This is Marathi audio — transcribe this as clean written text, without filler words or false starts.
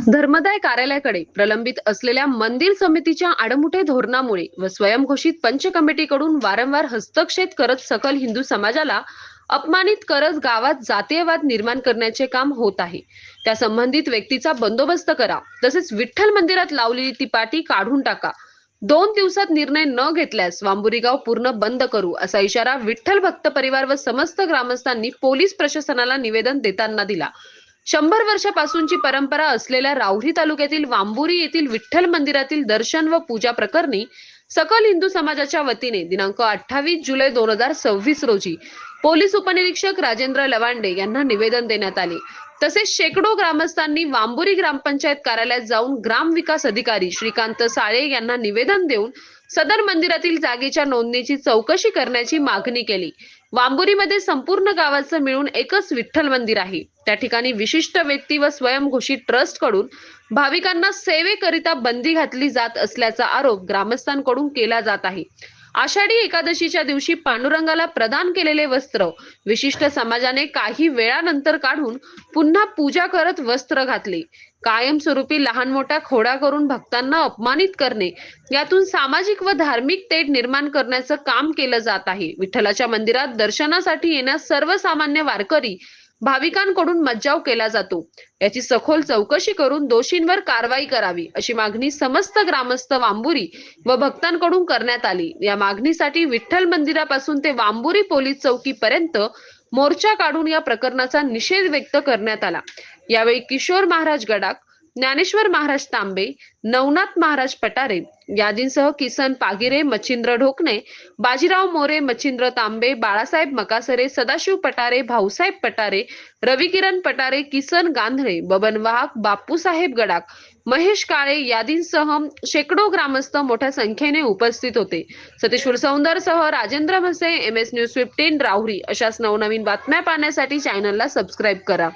धर्मदाय कार्यालयाकडे प्रलंबित असलेल्या मंदिर समितीच्या आडमुठे धोरणामुळे व स्वयंघोषित पंच कमिटीकडून वारंवार हस्तक्षेप करत सकल हिंदू समाजाला अपमानित करत गावात जातीयवाद निर्माण करण्याचे काम होत आहे. त्या संबंधित व्यक्तीचा बंदोबस्त करा, तसेच विठ्ठल मंदिरात लावलेली ती पाटी काढून टाका. 2 दिवसात निर्णय न घेतल्यास वांबुरी गाव पूर्ण बंद करू, असा इशारा विठ्ठल भक्त परिवार व समस्त ग्रामस्थांनी पोलीस प्रशासनाला निवेदन देताना दिला. 100 वर्षापासूनची परंपरा असलेल्या राहुरी तालुक्यातील वांबुरी येथील विठ्ठल मंदिरातील दर्शन व पूजा प्रकरणी सकल हिंदू समाजाच्या वतीने दिनांक 28 जुलै 2026 रोजी पोलीस उपनिरीक्षक राजेंद्र लवांडे यांना निवेदन देण्यात आले. तसेच शेकडो ग्रामस्थांनी वांबुरी ग्रामपंचायत कार्यालयात जाऊन ग्रामविकास अधिकारी श्रीकांत साळे यांना निवेदन देऊन सदर मंदिरातील जागेच्या नोंदणीची चौकशी करण्याची मागणी केली. वांबुरीमध्ये संपूर्ण गावाचं मिळून एकच विठ्ठल मंदिर आहे. त्या ठिकाणी विशिष्ट व्यक्ती व स्वयंघोषित ट्रस्ट कडून भाविकांना सेवेकरिता बंदी घातली जात असल्याचा आरोप ग्रामस्थांकडून केला जात आहे. आषाढी एकादशीच्या दिवशी पांडुरंगाला प्रदान केलेले वस्त्र विशिष्ट समाजाने काही वेळानंतर काढून पुन्हा पूजा करत वस्त्र घातले. कायमस्वरूपी लहान मोठा खोडा करून भक्तांना अपमानित करणे, यातून सामाजिक व धार्मिक तेढ निर्माण करण्याचं काम केलं जात आहे. विठ्ठलाच्या मंदिरात दर्शनासाठी येण्यास सर्वसामान्य वारकरी भाविकांकडून मज्जाव केला जातो. याची सखोल चौकशी करून दोषींवर कारवाई करावी, अशी मागणी समस्त ग्रामस्थ वांबुरी व भक्तांकडून करण्यात आली. या मागणीसाठी विठ्ठल मंदिरापासून ते वांबुरी पोलीस चौकीपर्यंत मोर्चा काढून या प्रकरणाचा निषेध व्यक्त करण्यात आला. यावेळी किशोर महाराज गडाख, ज्ञानेश्वर महाराज तांबे, नवनाथ महाराज पटारे यादींसह किसन पागिरे, मच्छिंद्र ढोकणे, बाजीराव मोरे, मच्छिंद्र तांबे, बाळासाहेब मकासरे, सदाशिव पटारे, भाऊसाहेब पटारे, रविकिरण पटारे, किसन गांधळे, बबन वाहक, बापूसाहेब गडाख, महेश काळे यादींसह शेकडो ग्रामस्थ मोठ्या संख्येने उपस्थित होते. सतीश सौंदरसह राजेंद्र म्हसे, MS न्यूज 15 राहुरी. अशाच नवनवीन बातम्या पाहण्यासाठी चॅनलला सबस्क्राईब करा.